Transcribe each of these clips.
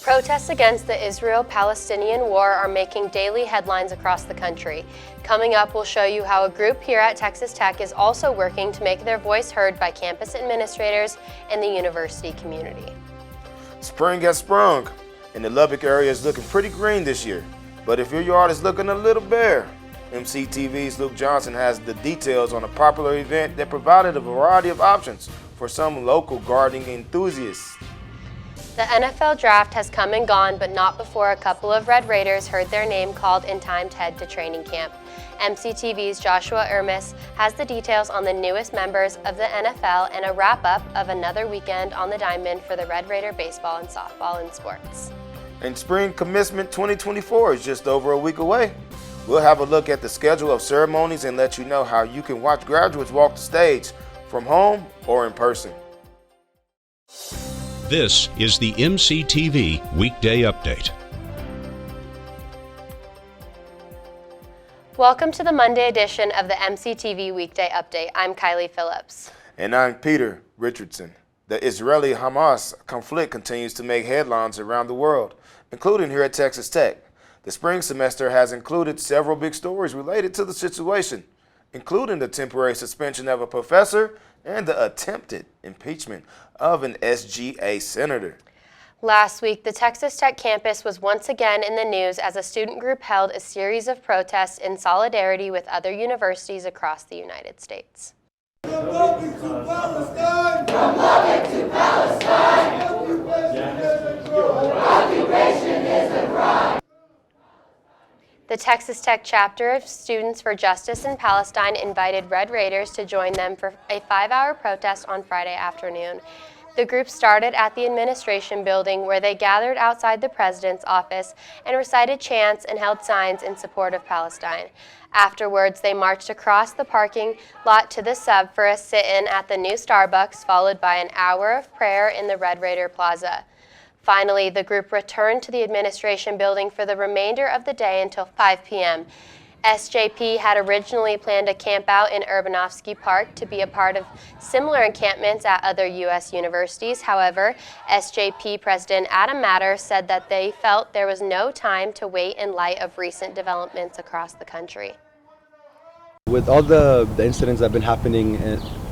Protests against the Israel-Palestinian war are making daily headlines across the country. Coming up, we'll show you how a group here at Texas Tech is also working to make their voice heard by campus administrators and the university community. Spring has sprung, and the Lubbock area is looking pretty green this year. But if your yard is looking a little bare, MCTV's Luke Johnson has the details on a popular event that provided a variety of options for some local gardening enthusiasts. The NFL draft has come and gone, but not before a couple of Red Raiders heard their name called in time to head to training camp. MCTV's Joshua Ermis has the details on the newest members of the NFL and a wrap-up of another weekend on the diamond for the Red Raider baseball and softball and sports. And Spring Commencement 2024 is just over a week away. We'll have a look at the schedule of ceremonies and let you know how you can watch graduates walk the stage from home or in person. This is the MCTV Weekday Update. Welcome to the Monday edition of the MCTV Weekday Update. I'm Kiley Phillips. And I'm Peter Richardson. The Israeli-Hamas conflict continues to make headlines around the world, including here at Texas Tech. The spring semester has included several big stories related to the situation, including the temporary suspension of a professor and the attempted impeachment of an SGA senator. Last week, the Texas Tech campus was once again in the news as a student group held a series of protests in solidarity with other universities across the United States. From Lubbock to Palestine! From Lubbock to Palestine! Occupation is a crime! The Texas Tech chapter of Students for Justice in Palestine invited Red Raiders to join them for a 5-hour protest on Friday afternoon. The group started at the administration building where they gathered outside the president's office and recited chants and held signs in support of Palestine. Afterwards, they marched across the parking lot to the sub for a sit-in at the new Starbucks, followed by an hour of prayer in the Red Raider Plaza. Finally, the group returned to the administration building for the remainder of the day until 5 p.m. SJP had originally planned a camp out in Urbanovsky Park to be a part of similar encampments at other U.S. universities. However, SJP President Adam Matter said that they felt there was no time to wait in light of recent developments across the country. With all the incidents that have been happening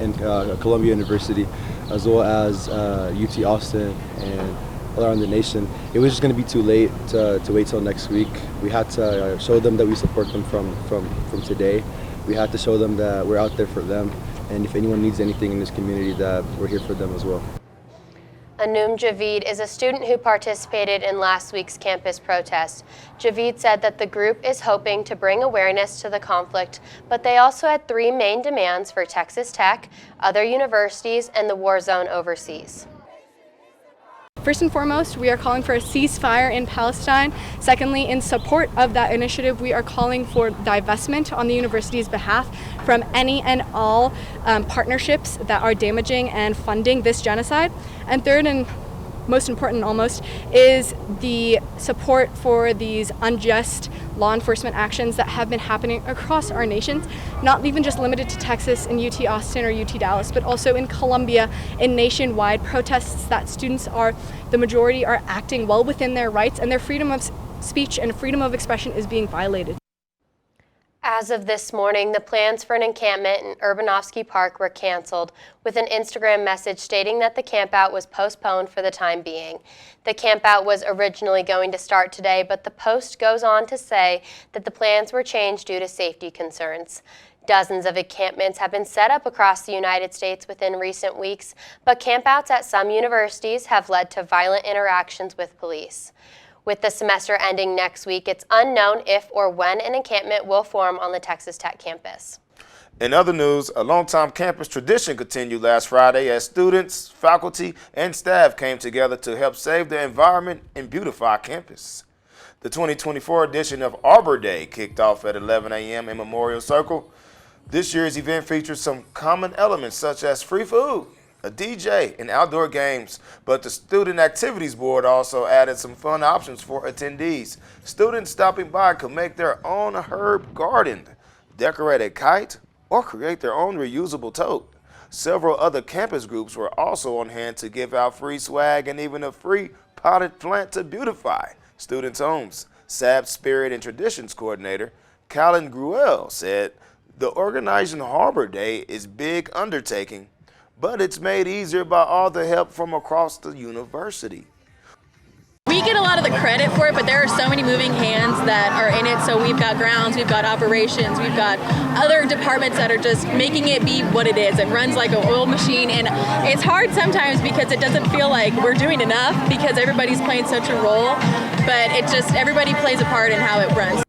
in Columbia University, as well as UT Austin and all around the nation, it was just going to be too late to wait till next week. We had to show them that we support them from today. We had to show them that we're out there for them, and if anyone needs anything in this community, that we're here for them as well. Anum Javid is a student who participated in last week's campus protest. Javid said that the group is hoping to bring awareness to the conflict, but they also had 3 main demands for Texas Tech, other universities, and the war zone overseas. First and foremost, we are calling for a ceasefire in Palestine. Secondly, in support of that initiative, we are calling for divestment on the university's behalf from any and all partnerships that are damaging and funding this genocide. And third, and most important almost, is the support for these unjust law enforcement actions that have been happening across our nations, not even just limited to Texas and UT Austin or UT Dallas, but also in Columbia, in nationwide protests that students are, the majority are acting well within their rights, and their freedom of speech and freedom of expression is being violated. As of this morning, the plans for an encampment in Urbanovsky Park were canceled, with an Instagram message stating that the campout was postponed for the time being. The campout was originally going to start today, but the post goes on to say that the plans were changed due to safety concerns. Dozens of encampments have been set up across the United States within recent weeks, but campouts at some universities have led to violent interactions with police. With the semester ending next week, it's unknown if or when an encampment will form on the Texas Tech campus. In other news, a longtime campus tradition continued last Friday as students, faculty, and staff came together to help save the environment and beautify campus. The 2024 edition of Arbor Day kicked off at 11 a.m. in Memorial Circle. This year's event features some common elements such as free food, a DJ, and outdoor games, but the Student Activities Board also added some fun options for attendees. Students stopping by could make their own herb garden, decorate a kite, or create their own reusable tote. Several other campus groups were also on hand to give out free swag and even a free potted plant to beautify students' homes. SAB Spirit and Traditions Coordinator Callan Gruel said the organizing Harbor Day is a big undertaking, but it's made easier by all the help from across the university. We get a lot of the credit for it, but there are so many moving hands that are in it. So we've got grounds, we've got operations, we've got other departments that are just making it be what it is. It runs like an oil machine, and it's hard sometimes because it doesn't feel like we're doing enough because everybody's playing such a role, but it just, everybody plays a part in how it runs.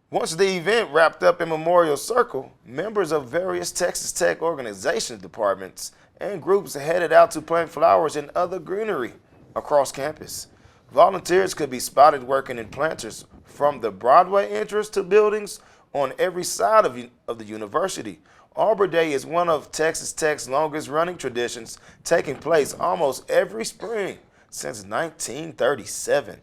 Once the event wrapped up in Memorial Circle, members of various Texas Tech organization departments and groups headed out to plant flowers and other greenery across campus. Volunteers could be spotted working in planters from the Broadway entrance to buildings on every side of the university. Arbor Day is one of Texas Tech's longest running traditions, taking place almost every spring since 1937.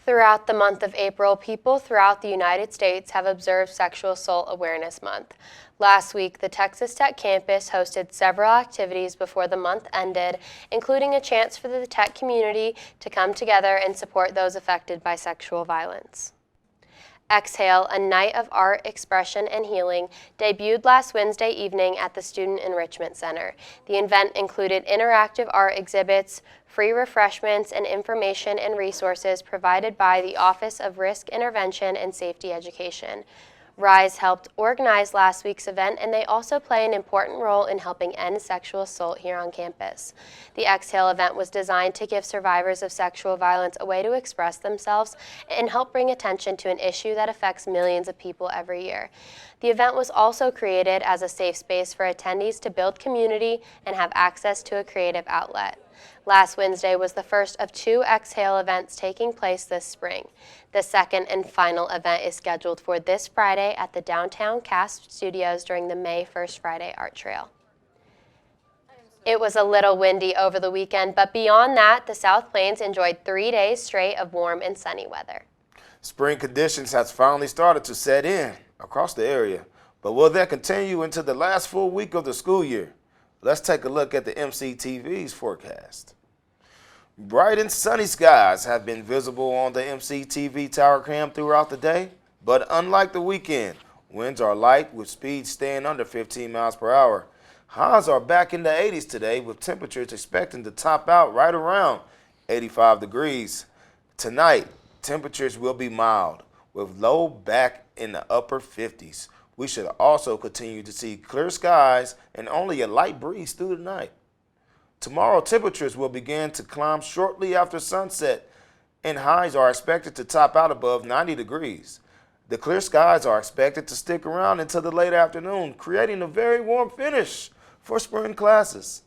Throughout the month of April, people throughout the United States have observed Sexual Assault Awareness Month. Last week, the Texas Tech campus hosted several activities before the month ended, including a chance for the Tech community to come together and support those affected by sexual violence. Exhale, a night of art, expression, and healing, debuted last Wednesday evening at the Student Enrichment Center. The event included interactive art exhibits, free refreshments, and information and resources provided by the Office of Risk Intervention and Safety Education. RISE helped organize last week's event, and they also play an important role in helping end sexual assault here on campus. The Exhale event was designed to give survivors of sexual violence a way to express themselves and help bring attention to an issue that affects millions of people every year. The event was also created as a safe space for attendees to build community and have access to a creative outlet. Last Wednesday was the first of 2 Exhale events taking place this spring. The second and final event is scheduled for this Friday at the Downtown Cast Studios during the May 1st Friday Art Trail. It was a little windy over the weekend, but beyond that, the South Plains enjoyed 3 days straight of warm and sunny weather. Spring conditions has finally started to set in across the area, but will that continue into the last full week of the school year? Let's take a look at the MCTV's forecast. Bright and sunny skies have been visible on the MCTV tower cam throughout the day, but unlike the weekend, winds are light with speeds staying under 15 miles per hour. Highs are back in the 80s today with temperatures expecting to top out right around 85 degrees. Tonight, temperatures will be mild with low back in the upper 50s. We should also continue to see clear skies and only a light breeze through the night. Tomorrow, temperatures will begin to climb shortly after sunset, and highs are expected to top out above 90 degrees. The clear skies are expected to stick around until the late afternoon, creating a very warm finish for spring classes.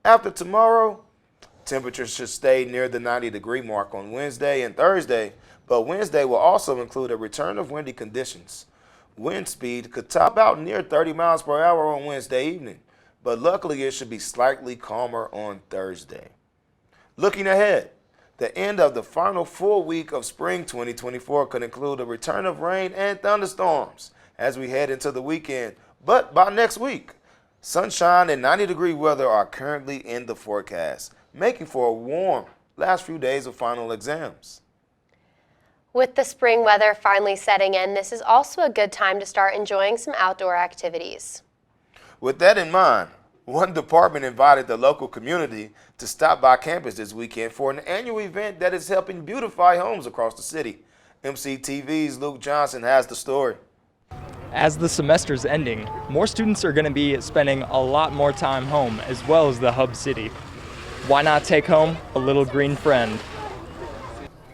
After tomorrow, temperatures should stay near the 90-degree mark on Wednesday and Thursday, but Wednesday will also include a return of windy conditions. Wind speed could top out near 30 miles per hour on Wednesday evening, but luckily it should be slightly calmer on Thursday. Looking ahead, the end of the final full week of spring 2024 could include a return of rain and thunderstorms as we head into the weekend, but by next week, sunshine and 90-degree weather are currently in the forecast, making for a warm last few days of final exams. With the spring weather finally setting in, this is also a good time to start enjoying some outdoor activities. With that in mind, one department invited the local community to stop by campus this weekend for an annual event that is helping beautify homes across the city. MCTV's Luke Johnson has the story. As the semester's ending, more students are going to be spending a lot more time home as well as the hub city. Why not take home a little green friend?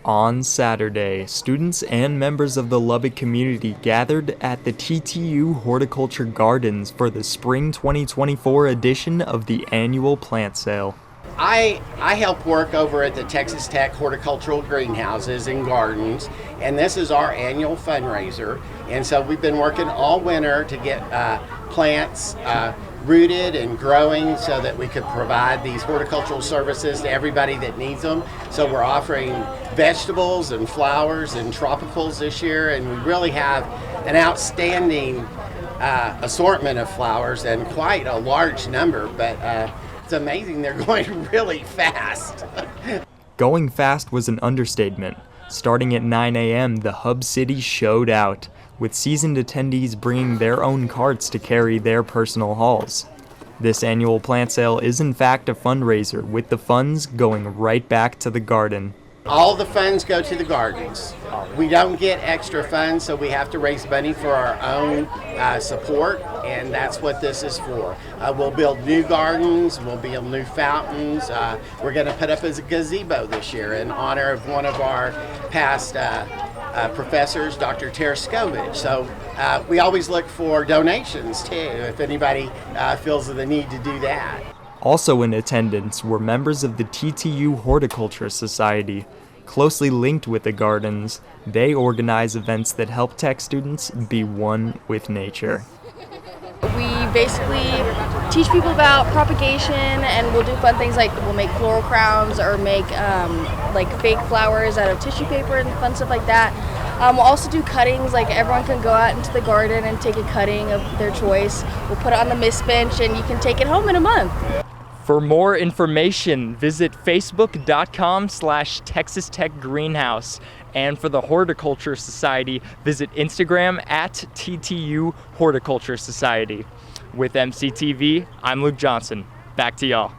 On Saturday, students and members of the Lubbock community gathered at the TTU Horticulture Gardens for the Spring 2024 edition of the annual plant sale. I help work over at the Texas Tech Horticultural Greenhouses and Gardens, and this is our annual fundraiser. And so we've been working all winter to get plants rooted and growing so that we could provide these horticultural services to everybody that needs them. So we're offering vegetables and flowers and tropicals this year, and we really have an outstanding assortment of flowers and quite a large number, but It's amazing. They're going really fast. Going fast was an understatement. Starting at 9 a.m., the Hub City showed out, with seasoned attendees bringing their own carts to carry their personal hauls. This annual plant sale is in fact a fundraiser, with the funds going right back to the garden. All the funds go to the gardens. We don't get extra funds, so we have to raise money for our own support, and that's what this is for. We'll build new gardens, we'll build new fountains. We're going to put up a gazebo this year in honor of one of our past professors, Dr. Terescovich. So we always look for donations too, if anybody feels the need to do that. Also in attendance were members of the TTU Horticulture Society. Closely linked with the gardens, they organize events that help tech students be one with nature. We basically teach people about propagation, and we'll do fun things like we'll make floral crowns or make like fake flowers out of tissue paper and fun stuff like that. We'll also do cuttings, like everyone can go out into the garden and take a cutting of their choice. We'll put it on the mist bench and you can take it home in a month. For more information, visit facebook.com/Texas Tech Greenhouse. And for the Horticulture Society, visit Instagram at TTU Horticulture Society. With MCTV, I'm Luke Johnson. Back to y'all.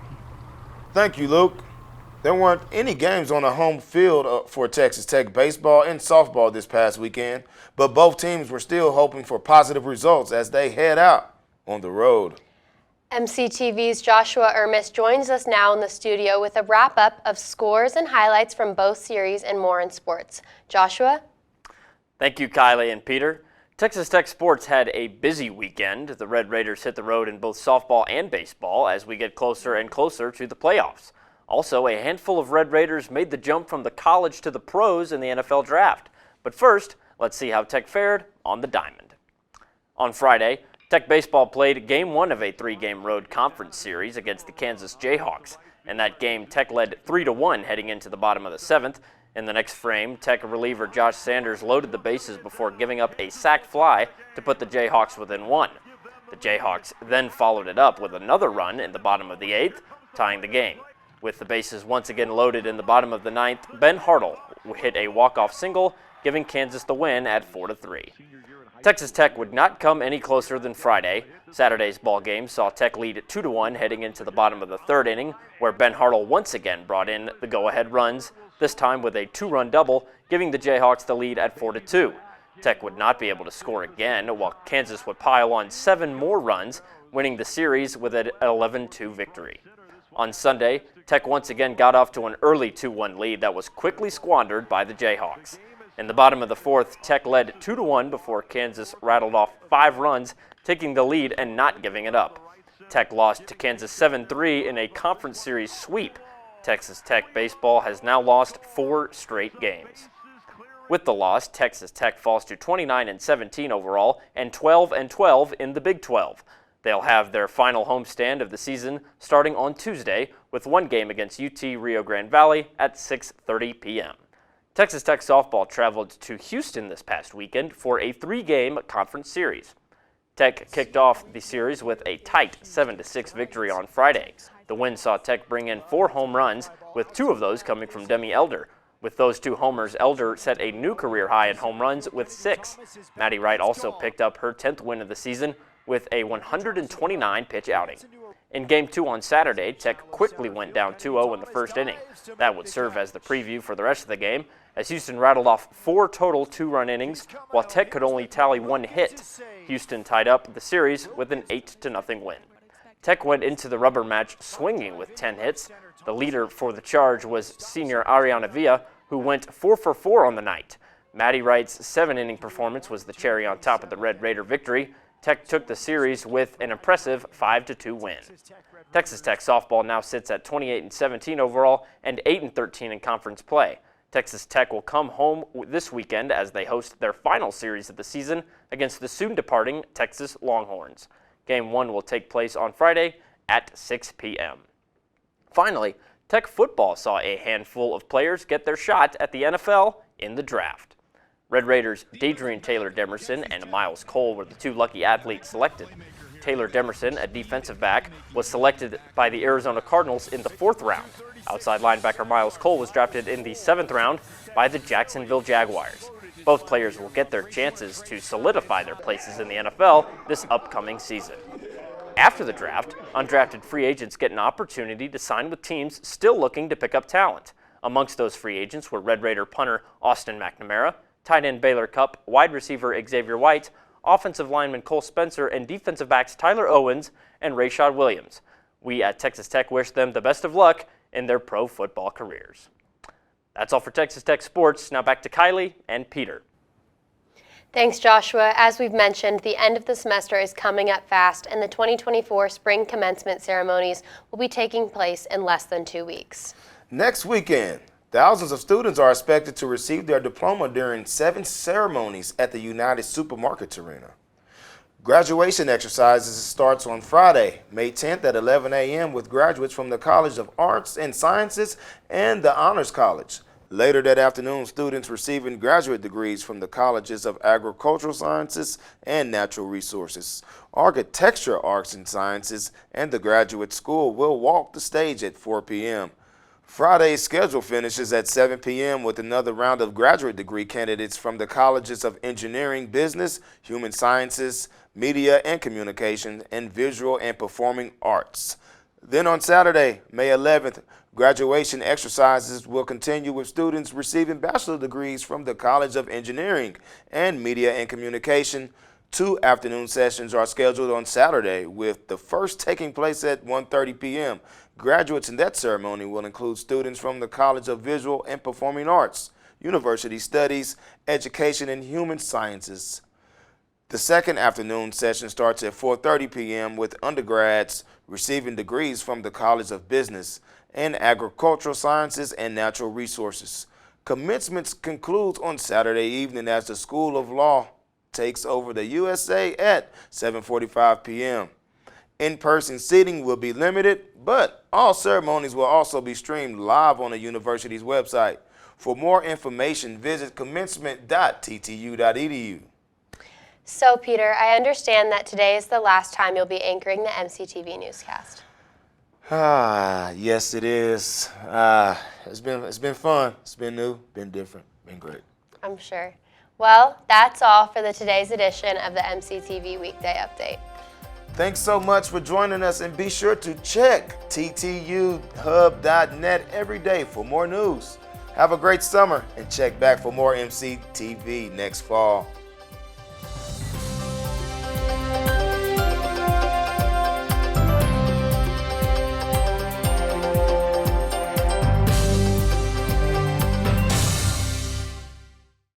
Thank you, Luke. There weren't any games on the home field for Texas Tech baseball and softball this past weekend, but both teams were still hoping for positive results as they head out on the road. MCTV's Joshua Ermis joins us now in the studio with a wrap-up of scores and highlights from both series and more in sports. Joshua? Thank you, Kiley and Peter. Texas Tech sports had a busy weekend. The Red Raiders hit the road in both softball and baseball as we get closer and closer to the playoffs. Also, a handful of Red Raiders made the jump from the college to the pros in the NFL draft. But first, let's see how Tech fared on the diamond. On Friday, Tech baseball played Game 1 of a 3-game road conference series against the Kansas Jayhawks. In that game, Tech led 3-1 heading into the bottom of the 7th. In the next frame, Tech reliever Josh Sanders loaded the bases before giving up a sac fly to put the Jayhawks within 1. The Jayhawks then followed it up with another run in the bottom of the 8th, tying the game. With the bases once again loaded in the bottom of the 9th, Ben Hartle hit a walk-off single, giving Kansas the win at 4-3. Texas Tech would not come any closer than Friday. Saturday's ball game saw Tech lead at 2-1 heading into the bottom of the 3rd inning, where Ben Hartle once again brought in the go-ahead runs, this time with a 2-run double, giving the Jayhawks the lead at 4-2. Tech would not be able to score again, while Kansas would pile on 7 more runs, winning the series with an 11-2 victory. On Sunday, Tech once again got off to an early 2-1 lead that was quickly squandered by the Jayhawks. In the bottom of the 4th, Tech led 2-1 before Kansas rattled off 5 runs, taking the lead and not giving it up. Tech lost to Kansas 7-3 in a conference series sweep. Texas Tech baseball has now lost 4 straight games. With the loss, Texas Tech falls to 29-17 overall and 12-12 in the Big 12. They'll have their final homestand of the season starting on Tuesday with one game against UT Rio Grande Valley at 6:30 p.m. Texas Tech softball traveled to Houston this past weekend for a 3-game conference series. Tech kicked off the series with a tight 7-6 victory on Friday. The win saw Tech bring in 4 home runs, with 2 of those coming from Demi Elder. With those 2 homers, Elder set a new career high in home runs with 6. Maddie Wright also picked up her 10th win of the season with a 129-pitch outing. In Game 2 on Saturday, Tech quickly went down 2-0 in the first inning. That would serve as the preview for the rest of the game, as Houston rattled off 4 total 2-run innings, while Tech could only tally 1 hit. Houston tied up the series with an 8-0 win. Tech went into the rubber match swinging with 10 hits. The leader for the charge was senior Ariana Villa, who went 4 for 4 on the night. Maddie Wright's 7-inning performance was the cherry on top of the Red Raider victory. Tech took the series with an impressive 5-2 win. Texas Tech softball now sits at 28-17 overall and 8-13 in conference play. Texas Tech will come home this weekend as they host their final series of the season against the soon-departing Texas Longhorns. Game 1 will take place on Friday at 6 p.m. Finally, Tech football saw a handful of players get their shot at the NFL in the draft. Red Raiders' Dadrian Taylor Demerson and Miles Cole were the 2 lucky athletes selected. Taylor Demerson, a defensive back, was selected by the Arizona Cardinals in the 4th round. Outside linebacker Miles Cole was drafted in the 7th round by the Jacksonville Jaguars. Both players will get their chances to solidify their places in the NFL this upcoming season. After the draft, undrafted free agents get an opportunity to sign with teams still looking to pick up talent. Amongst those free agents were Red Raider punter Austin McNamara, tight end Baylor Cupp, wide receiver Xavier White, offensive lineman Cole Spencer, and defensive backs Tyler Owens and Rashad Williams. We at Texas Tech wish them the best of luck in their pro football careers. That's all for Texas Tech Sports. Now back to Kiley and Peter. Thanks, Joshua. As we've mentioned, the end of the semester is coming up fast, and the 2024 spring commencement ceremonies will be taking place in less than 2 weeks. Next weekend, thousands of students are expected to receive their diploma during 7 ceremonies at the United Supermarkets Arena. Graduation exercises starts on Friday, May 10th at 11 a.m. with graduates from the College of Arts and Sciences and the Honors College. Later that afternoon, students receiving graduate degrees from the Colleges of Agricultural Sciences and Natural Resources, Architecture, Arts and Sciences, and the Graduate School will walk the stage at 4 p.m. Friday's schedule finishes at 7 p.m. with another round of graduate degree candidates from the Colleges of Engineering, Business, Human Sciences, Media and Communication, and Visual and Performing Arts. Then on Saturday, May 11th, graduation exercises will continue with students receiving bachelor degrees from the College of Engineering and Media and Communication. 2 afternoon sessions are scheduled on Saturday, with the first taking place at 1:30 p.m. Graduates in that ceremony will include students from the College of Visual and Performing Arts, University Studies, Education, and Human Sciences. The second afternoon session starts at 4:30 p.m. with undergrads receiving degrees from the College of Business and Agricultural Sciences and Natural Resources. Commencement concludes on Saturday evening as the School of Law takes over the USA at 7:45 p.m. In-person seating will be limited, but all ceremonies will also be streamed live on the university's website. For more information, visit commencement.ttu.edu. So, Peter, I understand that today is the last time you'll be anchoring the MCTV Newscast. Yes, it is. It's been fun. It's been new, been different, been great. I'm sure. Well, that's all for today's edition of the MCTV Weekday Update. Thanks so much for joining us, and be sure to check ttuhub.net every day for more news. Have a great summer, and check back for more MCTV next fall.